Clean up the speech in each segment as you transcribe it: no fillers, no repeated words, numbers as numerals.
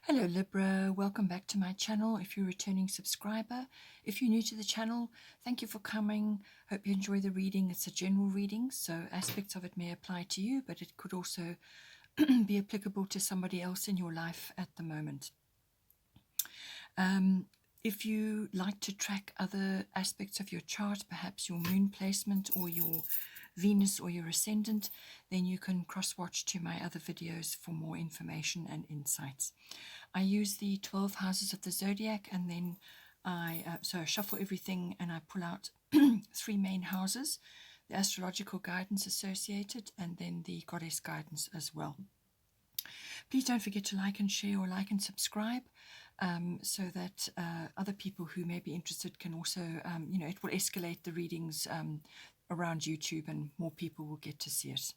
Hello Libra, welcome back to my channel if you're a returning subscriber. If you're new to the channel, thank you for coming. Hope you enjoy the reading. It's a general reading, so aspects of it may apply to you, but it could also be applicable to somebody else in your life at the moment. If you like to track other aspects of your chart, perhaps your moon placement or your Venus or your ascendant, then you can cross-watch to my other videos for more information and insights. I use the 12 houses of the zodiac, and then I shuffle everything and I pull out 3 main houses, the astrological guidance associated, and then the goddess guidance as well. Please don't forget to like and share, or like and subscribe, so that other people who may be interested can also, it will escalate the readings around YouTube and more people will get to see it.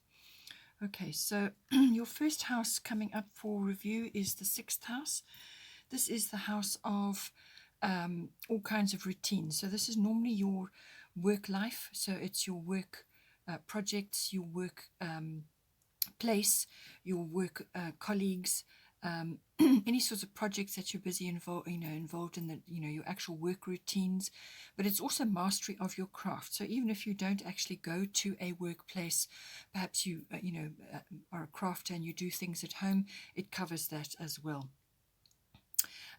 Okay, so your first house coming up for review is the 6th house. This is the house of all kinds of routines. So this is normally your work life. So it's your work projects, your work place, your work colleagues, any sorts of projects that you're busy involved in, the your actual work routines. But it's also mastery of your craft. So even if you don't actually go to a workplace, perhaps you are a crafter and you do things at home, it covers that as well.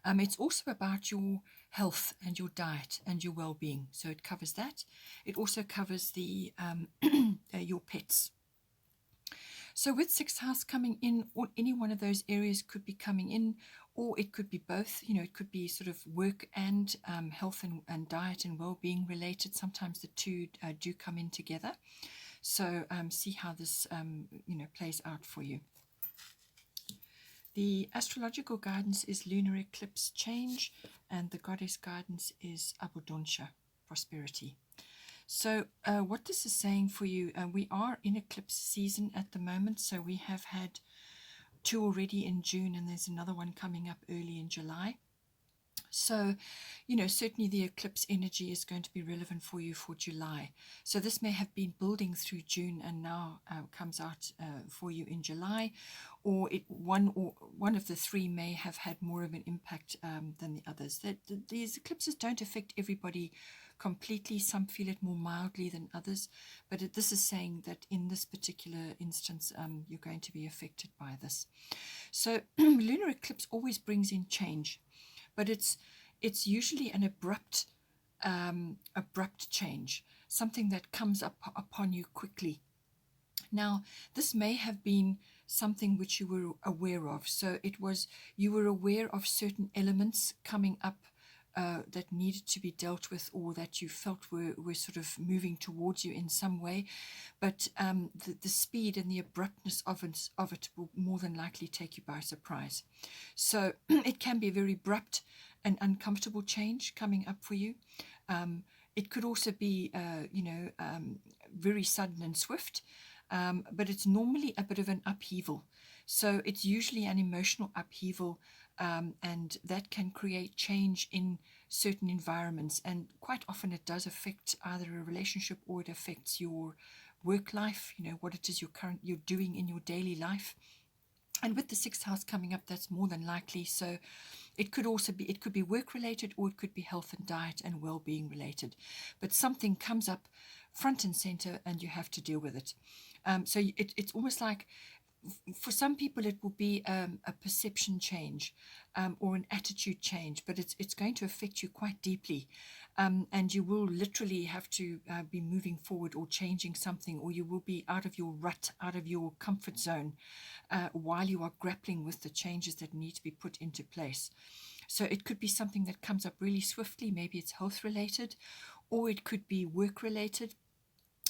It's also about your health and your diet and your well-being, so it covers that. It also covers the your pets. So with 6th house coming in, or any one of those areas could be coming in, or it could be both. It could be sort of work and health and diet and well-being related. Sometimes the two do come in together. So see how this plays out for you. The astrological guidance is lunar eclipse change, and the goddess guidance is abundancia, prosperity. So what this is saying for you, we are in eclipse season at the moment. So we have had 2 already in June, and there's another one coming up early in July. So, certainly the eclipse energy is going to be relevant for you for July. So this may have been building through June and now comes out for you in July, or one of the 3 may have had more of an impact than the others. These eclipses don't affect everybody completely. Some feel it more mildly than others, but this is saying that in this particular instance, you're going to be affected by this. So lunar eclipse always brings in change, but it's usually an abrupt change, something that comes up upon you quickly. Now, this may have been something which you were aware of. So you were aware of certain elements coming up that needed to be dealt with, or that you felt were sort of moving towards you in some way, but the speed and the abruptness of it will more than likely take you by surprise. So it can be a very abrupt and uncomfortable change coming up for you. It could also be very sudden and swift, but it's normally a bit of an upheaval. So it's usually an emotional upheaval, and that can create change in certain environments, and quite often it does affect either a relationship, or it affects your work life, what it is you're doing in your daily life. And with the 6th house coming up, that's more than likely. So it could be work related, or it could be health and diet and well-being related, but something comes up front and center and you have to deal with it. So it's almost like, for some people it will be a perception change, or an attitude change, but it's going to affect you quite deeply, and you will literally have to be moving forward or changing something, or you will be out of your rut, out of your comfort zone, while you are grappling with the changes that need to be put into place. So it could be something that comes up really swiftly. Maybe it's health related, or it could be work related.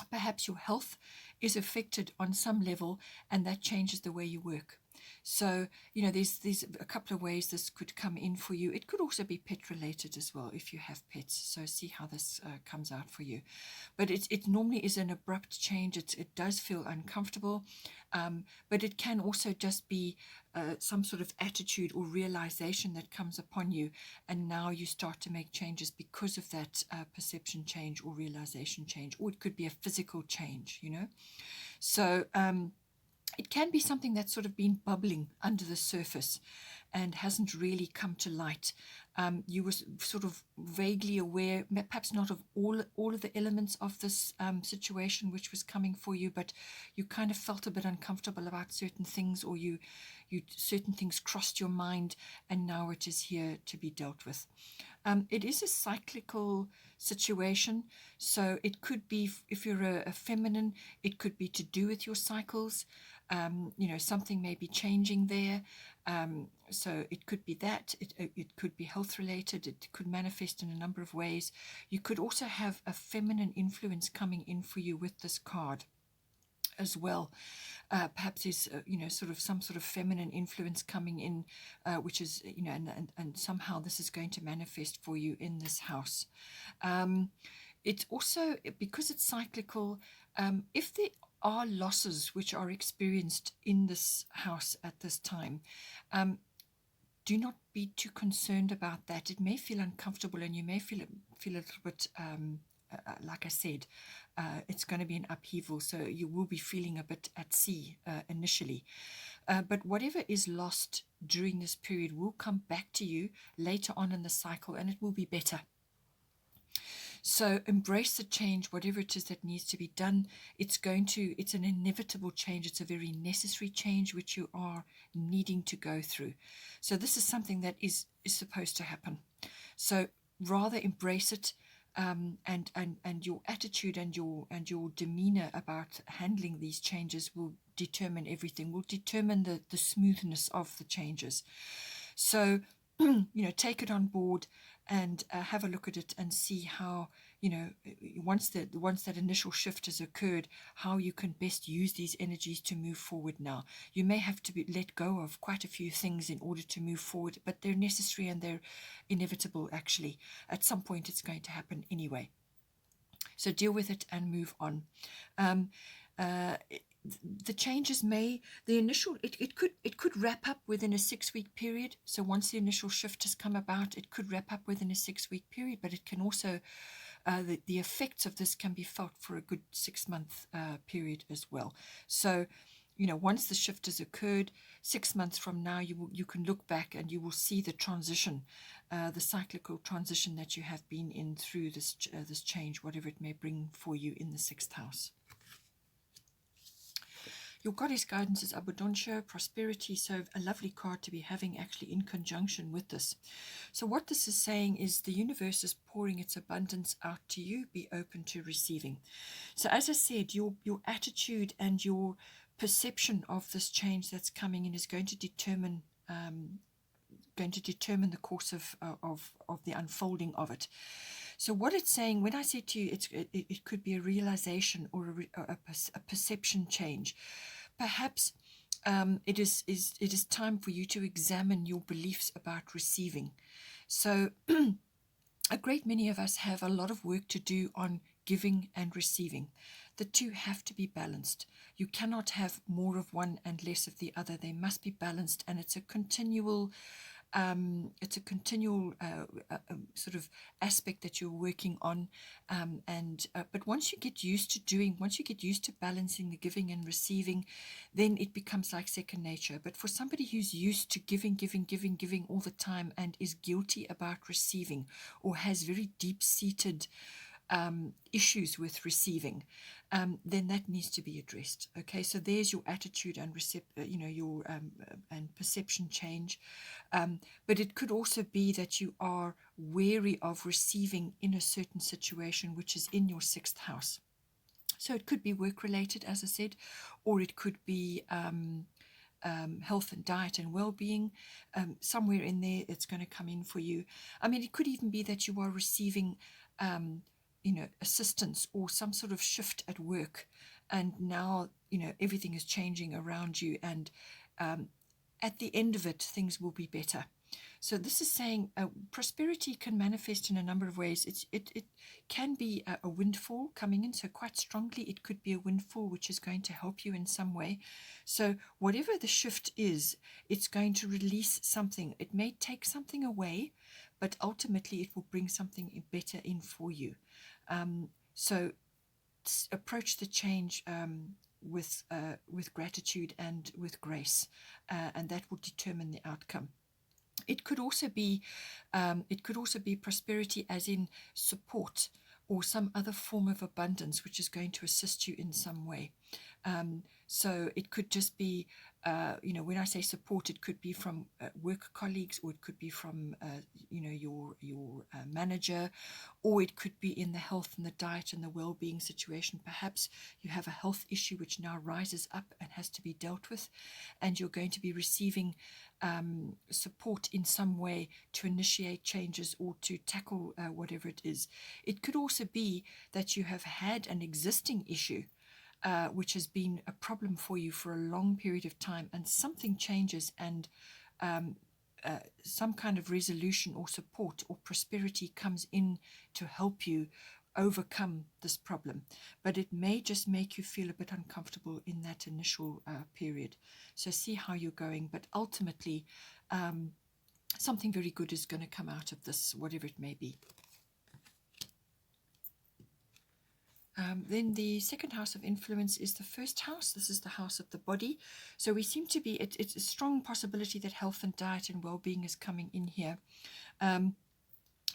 Perhaps your health is affected on some level, and that changes the way you work. So, there's a couple of ways this could come in for you. It could also be pet related as well if you have pets. So see how this comes out for you. But it normally is an abrupt change. It does feel uncomfortable, but it can also just be some sort of attitude or realization that comes upon you, and now you start to make changes because of that perception change or realization change, or it could be a physical change, So It can be something that's sort of been bubbling under the surface and hasn't really come to light. You were sort of vaguely aware, perhaps not of all of the elements of this situation which was coming for you, but you kind of felt a bit uncomfortable about certain things, or you certain things crossed your mind, and now it is here to be dealt with. It is a cyclical situation, so it could be, if you're a feminine, it could be to do with your cycles. Something may be changing there. So it could be that. It could be health related. It could manifest in a number of ways. You could also have a feminine influence coming in for you with this card as well. Perhaps there's sort of some sort of feminine influence coming in, which is and somehow this is going to manifest for you in this house. It's also, because it's cyclical, if there are losses which are experienced in this house at this time, do not be too concerned about that. It may feel uncomfortable, and you may feel a little bit, like I said, it's going to be an upheaval, so you will be feeling a bit at sea initially. But whatever is lost during this period will come back to you later on in the cycle, and it will be better. So embrace the change, whatever it is that needs to be done. It's an inevitable change. It's a very necessary change which you are needing to go through. So this is something that is supposed to happen. So rather embrace it, and your attitude and your demeanor about handling these changes will determine everything, will determine the smoothness of the changes. So take it on board and have a look at it and see how, once that initial shift has occurred, how you can best use these energies to move forward now. You may have to let go of quite a few things in order to move forward, but they're necessary and they're inevitable, actually. At some point, it's going to happen anyway. So deal with it and move on. The changes it could wrap up within a 6-week period. So once the initial shift has come about, it could wrap up within a 6-week period, but it can also, the effects of this can be felt for a good 6-month period as well. So, once the shift has occurred, 6 months from now, you can look back and you will see the transition, the cyclical transition that you have been in through this change, whatever it may bring for you in the 6th house. Your goddess guidance is abundancia, prosperity, so a lovely card to be having actually in conjunction with this. So what this is saying is the universe is pouring its abundance out to you. Be open to receiving. So as I said, your attitude and your perception of this change that's coming in is going to determine the course of the unfolding of it. So what it's saying, when I say to you, it could be a realization or a perception change. Perhaps it is time for you to examine your beliefs about receiving. So a great many of us have a lot of work to do on giving and receiving. The two have to be balanced. You cannot have more of one and less of the other. They must be balanced, and it's a continual sort of aspect that you're working on, but once you get used to balancing the giving and receiving, then it becomes like second nature. But for somebody who's used to giving all the time and is guilty about receiving, or has very deep-seated issues with receiving, then that needs to be addressed. Okay, so there's your attitude and your and perception change. But it could also be that you are wary of receiving in a certain situation, which is in your 6th house. So it could be work related, as I said, or it could be health and diet and well-being. Somewhere in there, it's going to come in for you. I mean, it could even be that you are receiving assistance or some sort of shift at work, and now everything is changing around you, and at the end of it, things will be better. So this is saying prosperity can manifest in a number of ways. It can be a windfall coming in, so quite strongly it could be a windfall which is going to help you in some way. So whatever the shift is, it's going to release something. It may take something away, but ultimately it will bring something better in for you. So approach the change with gratitude and with grace, and that will determine the outcome. It could also be prosperity as in support or some other form of abundance which is going to assist you in some way. So it could just be, when I say support, it could be from work colleagues, or it could be from, your manager, or it could be in the health and the diet and the well-being situation. Perhaps you have a health issue which now rises up and has to be dealt with, and you're going to be receiving support in some way to initiate changes or to tackle whatever it is. It could also be that you have had an existing issue which has been a problem for you for a long period of time, and something changes, and some kind of resolution or support or prosperity comes in to help you overcome this problem. But it may just make you feel a bit uncomfortable in that initial period. So see how you're going. But ultimately, something very good is going to come out of this, whatever it may be. Then the second house of influence is the first house. This is the house of the body. So we seem to be, it's a strong possibility that health and diet and well-being is coming in here.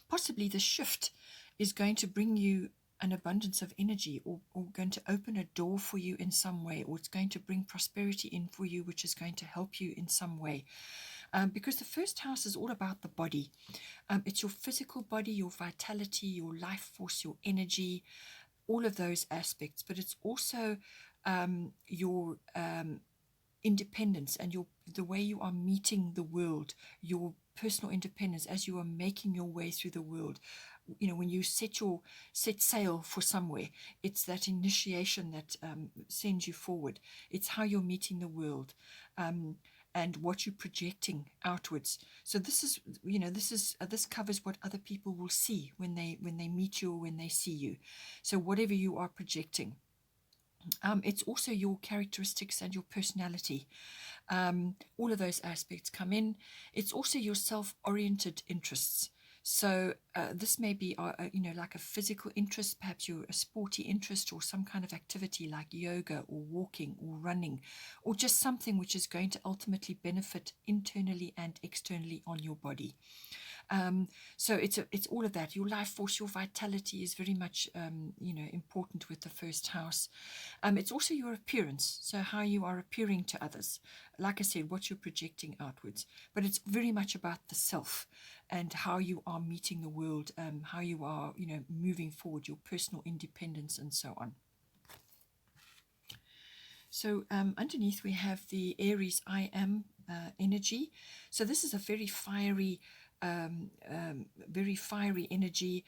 Possibly the shift is going to bring you an abundance of energy, or going to open a door for you in some way, or it's going to bring prosperity in for you, which is going to help you in some way. Because the first house is all about the body. It's your physical body, your vitality, your life force, your energy, all of those aspects, but it's also your independence and the way you are meeting the world, your personal independence as you are making your way through the world. When you set sail for somewhere, it's that initiation that sends you forward. It's how you're meeting the world. And what you're projecting outwards. So this covers what other people will see when they meet you or when they see you. So whatever you are projecting. It's also your characteristics and your personality. All of those aspects come in. It's also your self-oriented interests. So this may be, like a physical interest, perhaps you're a sporty interest, or some kind of activity like yoga or walking or running, or just something which is going to ultimately benefit internally and externally on your body. So it's all of that. Your life force, your vitality is very much important with the first house. It's also your appearance, so how you are appearing to others. Like I said, what you're projecting outwards. But it's very much about the self and how you are meeting the world, how you are moving forward, your personal independence and so on. So underneath we have the Aries I am energy. So this is a very fiery energy,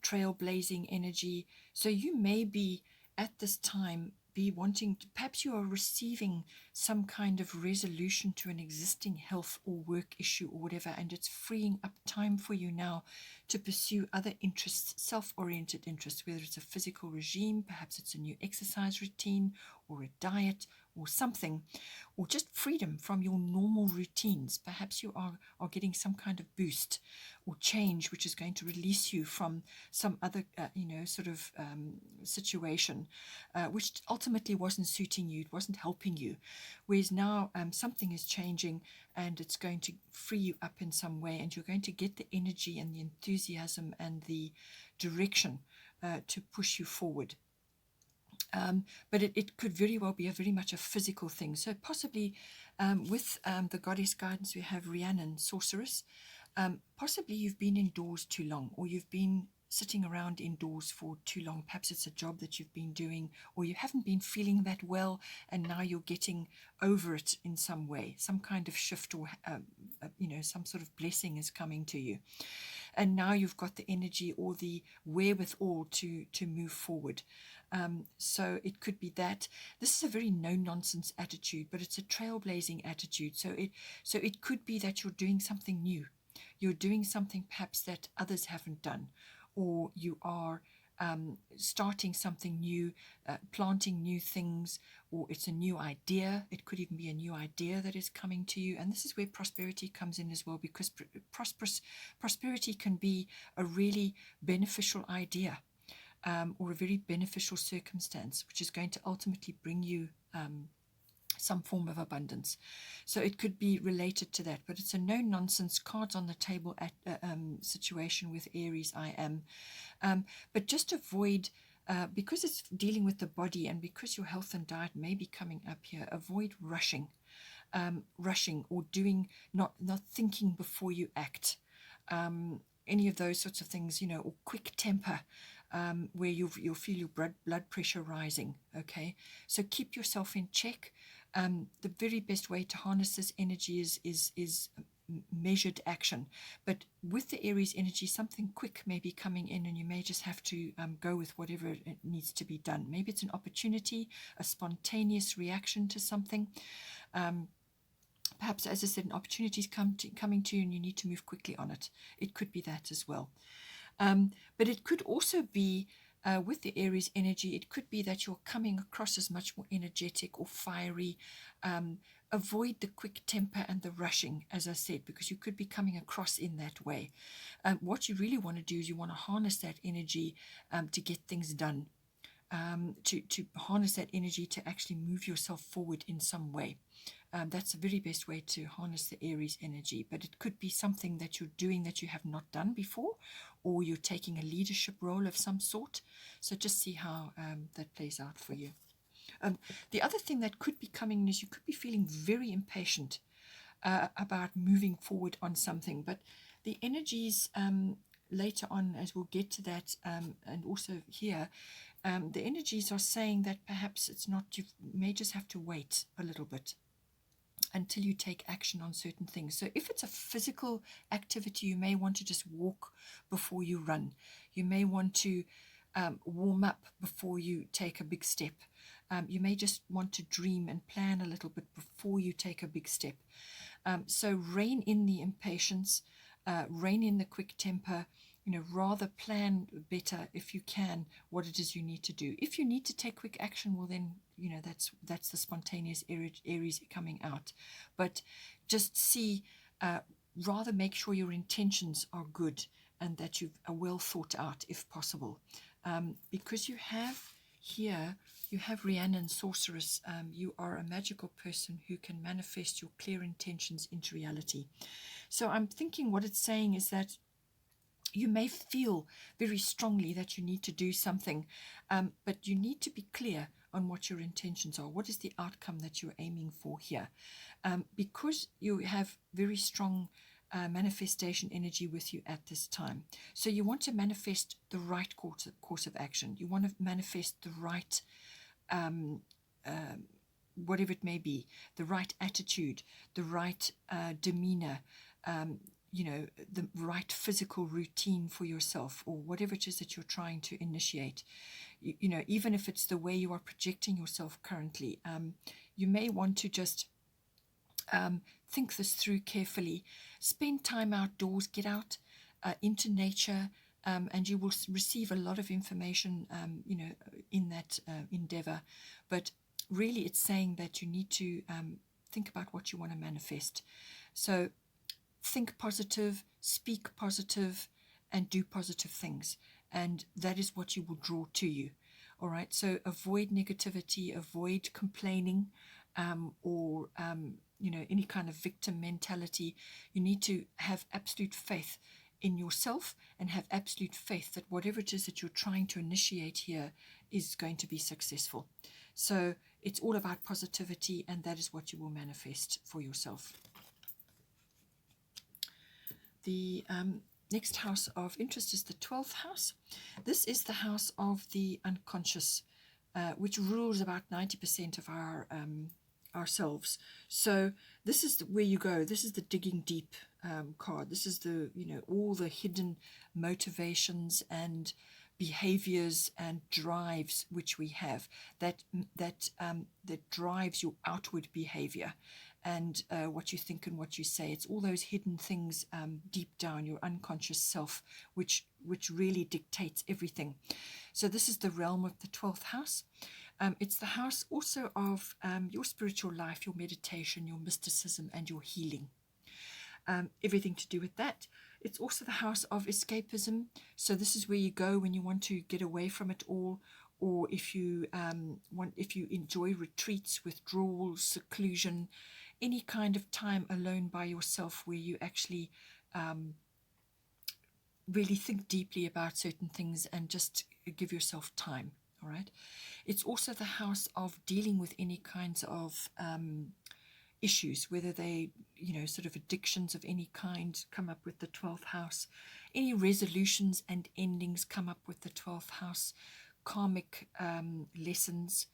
trailblazing energy. So you may be at this time wanting to, perhaps you are receiving some kind of resolution to an existing health or work issue or whatever, and it's freeing up time for you now to pursue other interests, self-oriented interests, whether it's a physical regime, perhaps it's a new exercise routine or a diet or something, or just freedom from your normal routines. Perhaps you are getting some kind of boost or change which is going to release you from some other situation which ultimately wasn't suiting you, it wasn't helping you, whereas now something is changing and it's going to free you up in some way, and you're going to get the energy and the enthusiasm and the direction to push you forward. But it could very well be very much a physical thing. So possibly with the goddess guidance, we have Rhiannon, sorceress. Possibly you've been indoors too long, or you've been sitting around indoors for too long. Perhaps it's a job that you've been doing, or you haven't been feeling that well, and now you're getting over it in some way. Some kind of shift, or some sort of blessing is coming to you. And now you've got the energy or the wherewithal to move forward. So it could be that. This is a very no-nonsense attitude, but it's a trailblazing attitude. So it could be that you're doing something new. You're doing something perhaps that others haven't done, or you are starting something new, planting new things, or it's a new idea. It could even be a new idea that is coming to you. And this is where prosperity comes in as well, because prosperity can be a really beneficial idea. or a very beneficial circumstance, which is going to ultimately bring you some form of abundance. So it could be related to that, but it's a no-nonsense, cards on the table at situation with Aries, I am. But just avoid, because it's dealing with the body and because your health and diet may be coming up here, avoid rushing or doing, not thinking before you act. Any of those sorts of things, or quick temper, where you'll feel your blood pressure rising, okay? So keep yourself in check. The very best way to harness this energy is measured action. But with the Aries energy, something quick may be coming in, and you may just have to go with whatever it needs to be done. Maybe it's an opportunity, a spontaneous reaction to something. Perhaps, as I said, an opportunity is coming to you and you need to move quickly on it. It could be that as well. But it could also be, with the Aries energy, it could be that you're coming across as much more energetic or fiery. Avoid the quick temper and the rushing, as I said, because you could be coming across in that way. What you really want to do is you want to harness that energy to get things done, to harness that energy to actually move yourself forward in some way. That's the very best way to harness the Aries energy. But it could be something that you're doing that you have not done before, or you're taking a leadership role of some sort. So just see how that plays out for you. The other thing that could be coming in is you could be feeling very impatient about moving forward on something. But the energies later on, as we'll get to that, and also here, the energies are saying that perhaps it's not, you may just have to wait a little bit until you take action on certain things. So if it's a physical activity, you may want to just walk before you run. You may want to warm up before you take a big step. You may just want to dream and plan a little bit before you take a big step. So rein in the impatience, rein in the quick temper, rather plan better if you can what it is you need to do. If you need to take quick action, well then, that's the spontaneous Aries coming out. But just see, rather make sure your intentions are good and that you've well thought out if possible. Because you have here, you have Rhiannon, Sorceress. You are a magical person who can manifest your clear intentions into reality. So I'm thinking what it's saying is that you may feel very strongly that you need to do something, but you need to be clear on what your intentions are. What is the outcome that you're aiming for here? Because you have very strong manifestation energy with you at this time. So you want to manifest the right course of action. You want to manifest the right, whatever it may be, the right attitude, the right demeanor, the right physical routine for yourself, or whatever it is that you're trying to initiate. Even if it's the way you are projecting yourself currently, you may want to just think this through carefully. Spend time outdoors, get out into nature, and you will receive a lot of information, in that endeavor. But really, it's saying that you need to think about what you want to manifest. So think positive, speak positive, and do positive things. And that is what you will draw to you. All right. So avoid negativity, avoid complaining, or any kind of victim mentality. You need to have absolute faith in yourself and have absolute faith that whatever it is that you're trying to initiate here is going to be successful. So it's all about positivity, and that is what you will manifest for yourself. The next house of interest is the 12th house. This is the house of the unconscious, which rules about 90% of our ourselves. So this is where you go. This is the digging deep card. This is the all the hidden motivations and behaviors and drives which we have that drives your outward behavior and what you think and what you say. It's all those hidden things deep down, your unconscious self, which really dictates everything. So this is the realm of the 12th house. It's the house also of your spiritual life, your meditation, your mysticism, and your healing. Everything to do with that. It's also the house of escapism. So this is where you go when you want to get away from it all, or if you enjoy retreats, withdrawals, seclusion, any kind of time alone by yourself where you actually really think deeply about certain things and just give yourself time. All right. It's also the house of dealing with any kinds of issues, whether they, sort of addictions of any kind come up with the 12th house. Any resolutions and endings come up with the 12th house. Karmic lessons.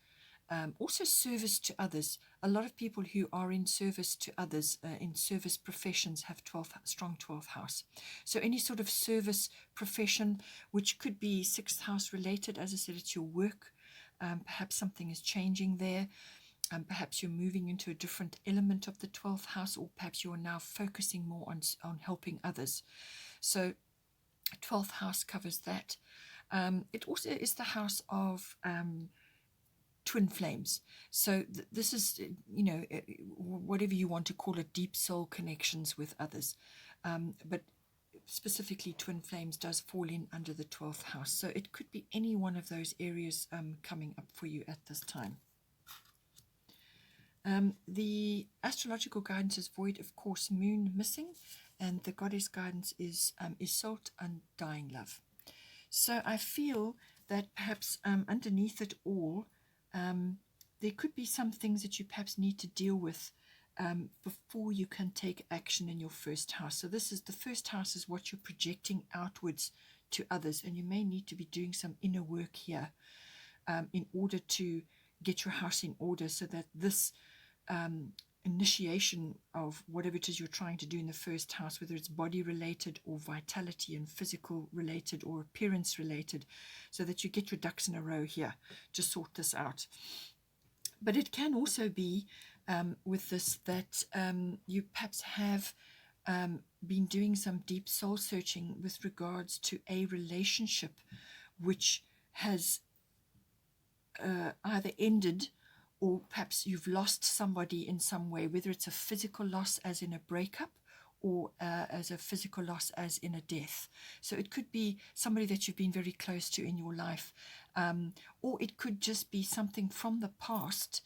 Also service to others. A lot of people who are in service to others, in service professions, have strong 12th house. So any sort of service profession, which could be 6th house related, as I said, it's your work. Perhaps something is changing there. Perhaps you're moving into a different element of the 12th house, or perhaps you're now focusing more on helping others. So 12th house covers that. It also is the house of twin flames. So this is, whatever you want to call it, deep soul connections with others. But specifically twin flames does fall in under the 12th house. So it could be any one of those areas coming up for you at this time. The astrological guidance is void, of course, moon missing, and the goddess guidance is Iseult, undying love. So I feel that perhaps underneath it all, there could be some things that you perhaps need to deal with before you can take action in your first house. So this is the first house, is what you're projecting outwards to others, and you may need to be doing some inner work here in order to get your house in order, so that this initiation of whatever it is you're trying to do in the first house, whether it's body related or vitality and physical related or appearance related, so that you get your ducks in a row here to sort this out. But it can also be with this that you perhaps have been doing some deep soul searching with regards to a relationship which has either ended, or perhaps you've lost somebody in some way, whether it's a physical loss as in a breakup, or as a physical loss as in a death. So it could be somebody that you've been very close to in your life, or it could just be something from the past,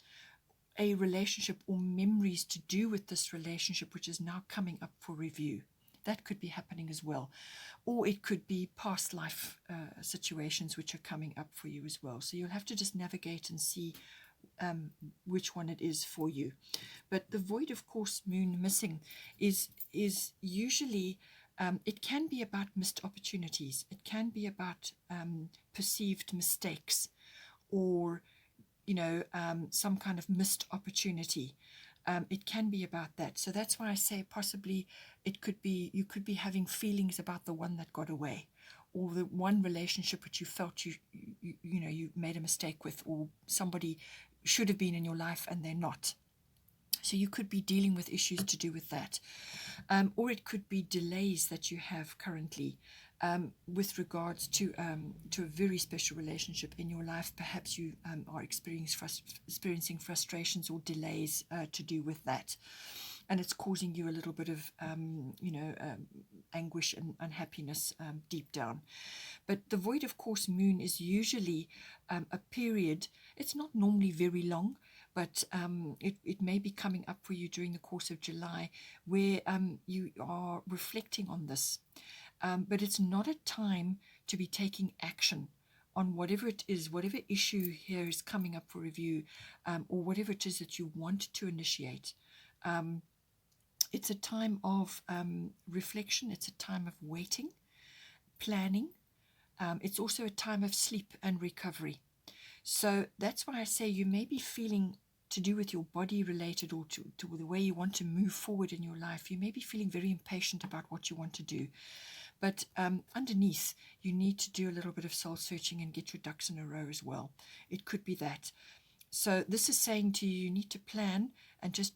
a relationship or memories to do with this relationship, which is now coming up for review. That could be happening as well. Or it could be past life situations which are coming up for you as well. So you'll have to just navigate and see which one it is for you. But the void, of course, moon missing is usually, it can be about missed opportunities. It can be about perceived mistakes, or some kind of missed opportunity. It can be about that. So that's why I say possibly it could be, you could be having feelings about the one that got away, or the one relationship which you felt you made a mistake with, or somebody should have been in your life and they're not. So you could be dealing with issues to do with that. Or it could be delays that you have currently with regards to a very special relationship in your life. Perhaps you are experiencing frustrations or delays to do with that. And it's causing you a little bit of, anguish and unhappiness deep down. But the void, of course, moon is usually a period. It's not normally very long, but it may be coming up for you during the course of July, where you are reflecting on this. But it's not a time to be taking action on whatever it is, whatever issue here is coming up for review, or whatever it is that you want to initiate. It's a time of reflection. It's a time of waiting, planning. It's also a time of sleep and recovery. So that's why I say you may be feeling, to do with your body related, or to the way you want to move forward in your life, you may be feeling very impatient about what you want to do. But underneath, you need to do a little bit of soul searching and get your ducks in a row as well. It could be that. So this is saying to you, you need to plan and just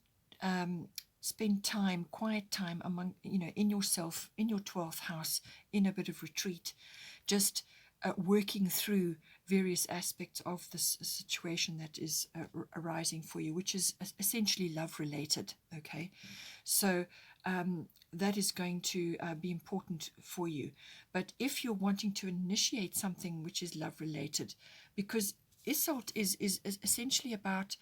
spend time, quiet time among, in yourself, in your 12th house, in a bit of retreat, just working through various aspects of this situation that is arising for you, which is essentially love related. Okay, so that is going to be important for you. But if you're wanting to initiate something which is love related, because Isolt is essentially about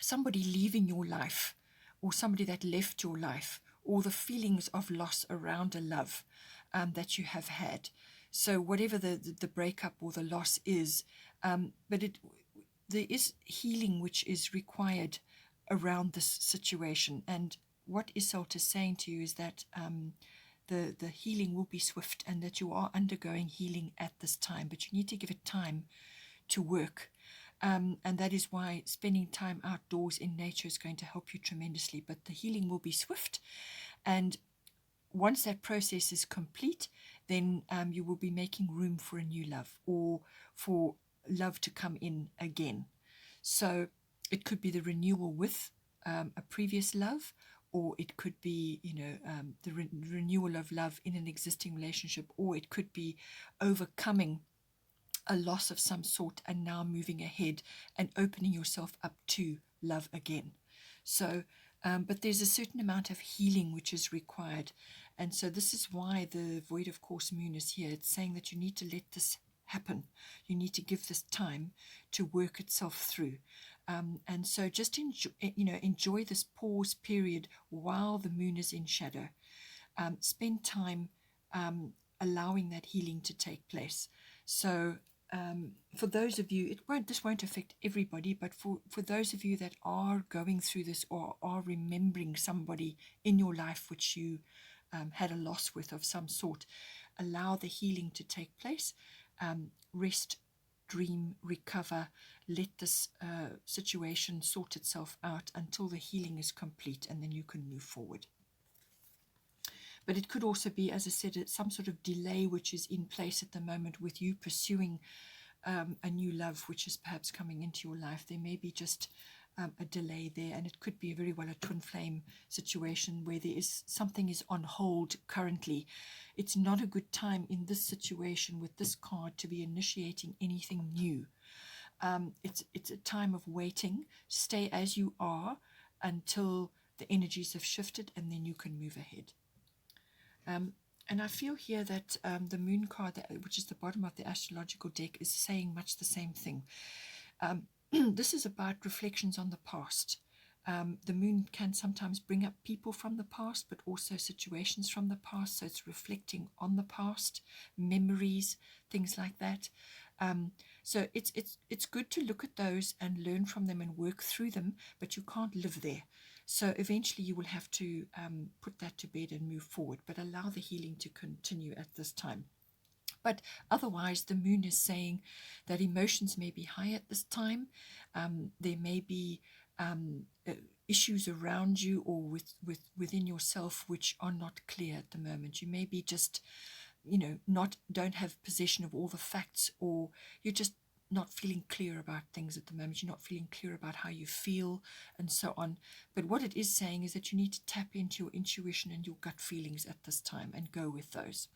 somebody leaving your life, or somebody that left your life, or the feelings of loss around a love that you have had. So whatever the breakup or the loss is, but there is healing which is required around this situation. And what Isolt is saying to you is that the healing will be swift, and that you are undergoing healing at this time, but you need to give it time to work. And that is why spending time outdoors in nature is going to help you tremendously. But the healing will be swift. And once that process is complete, then you will be making room for a new love, or for love to come in again. So it could be the renewal with a previous love, or it could be, the renewal of love in an existing relationship, or it could be overcoming a loss of some sort and now moving ahead and opening yourself up to love again. So, but there's a certain amount of healing which is required. And so this is why the Void of Course Moon is here. It's saying that you need to let this happen. You need to give this time to work itself through. And so just enjoy this pause period while the moon is in shadow. Spend time allowing that healing to take place. So for those of you, this won't affect everybody, but for those of you that are going through this, or are remembering somebody in your life which you had a loss with of some sort, allow the healing to take place. Rest, dream, recover, let this situation sort itself out until the healing is complete, and then you can move forward. But it could also be, as I said, some sort of delay which is in place at the moment with you pursuing a new love which is perhaps coming into your life. There may be just a delay there, and it could be very well a twin flame situation where there is something is on hold currently. It's not a good time in this situation with this card to be initiating anything new. It's a time of waiting. Stay as you are until the energies have shifted, and then you can move ahead. And I feel here that the moon card, which is the bottom of the astrological deck, is saying much the same thing. This is about reflections on the past. The moon can sometimes bring up people from the past, but also situations from the past. So it's reflecting on the past, memories, things like that. So it's good to look at those and learn from them and work through them, but you can't live there. So eventually you will have to put that to bed and move forward, but allow the healing to continue at this time. But otherwise, the moon is saying that emotions may be high at this time. There may be issues around you or within yourself which are not clear at the moment. You may be just, don't have possession of all the facts, or you're just not feeling clear about things at the moment. You're not feeling clear about how you feel and so on. But what it is saying is that you need to tap into your intuition and your gut feelings at this time and go with those.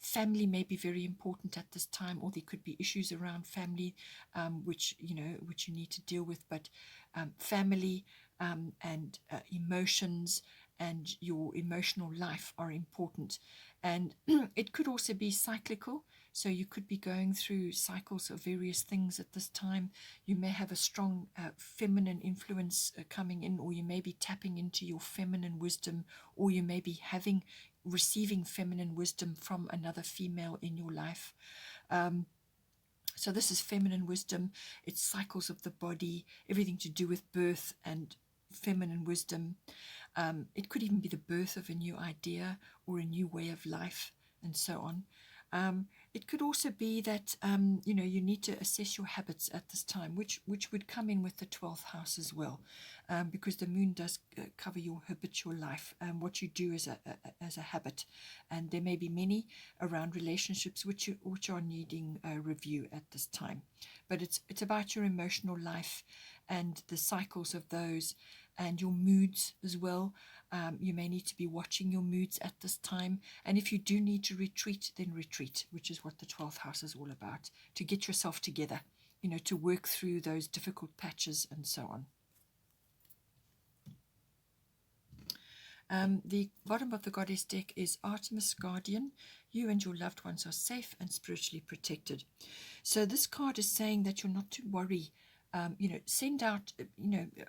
Family may be very important at this time, or there could be issues around family which you need to deal with. But family and emotions and your emotional life are important. And it could also be cyclical. So you could be going through cycles of various things at this time. You may have a strong feminine influence coming in, or you may be tapping into your feminine wisdom, or you may be receiving feminine wisdom from another female in your life. So this is feminine wisdom. It's cycles of the body, everything to do with birth and feminine wisdom. It could even be the birth of a new idea or a new way of life, and so on. It could also be that you need to assess your habits at this time, which would come in with the 12th house as well, because the moon does cover your habitual life and what you do as a habit. And there may be many around relationships which are needing a review at this time. But it's about your emotional life and the cycles of those, and your moods as well. You may need to be watching your moods at this time. And if you do need to retreat, then retreat, which is what the 12th house is all about, to get yourself together, to work through those difficult patches and so on. The bottom of the goddess deck is Artemis Guardian. You and your loved ones are safe and spiritually protected. So this card is saying that you're not to worry. Send out,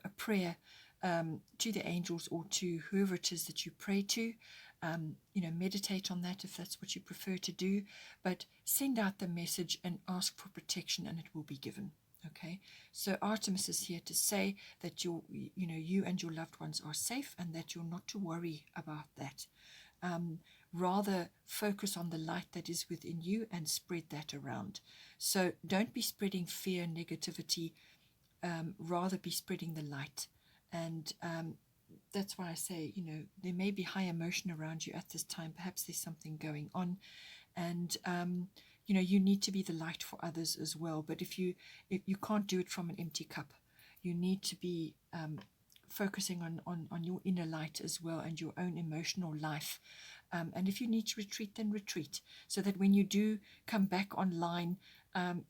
a prayer to the angels or to whoever it is that you pray to. Meditate on that if that's what you prefer to do. But send out the message and ask for protection, and it will be given. Okay, so Artemis is here to say that you and your loved ones are safe, and that you're not to worry about that. Rather focus on the light that is within you and spread that around. So don't be spreading fear and negativity, rather be spreading the light. And that's why I say, there may be high emotion around you at this time. Perhaps there's something going on, and you need to be the light for others as well. But if you can't do it from an empty cup, you need to be focusing on your inner light as well, and your own emotional life. And if you need to retreat, then retreat, so that when you do come back online,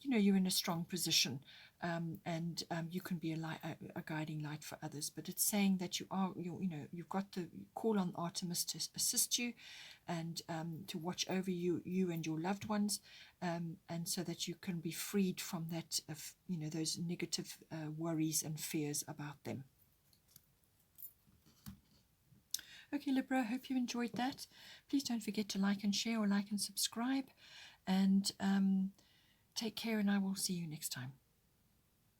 you're in a strong position, and you can be a guiding light for others. But it's saying that you've got to call on Artemis to assist you, and to watch over you and your loved ones, and so that you can be freed from that, those negative worries and fears about them. Okay, Libra, I hope you enjoyed that. Please don't forget to like and share, or like and subscribe. And take care, and I will see you next time.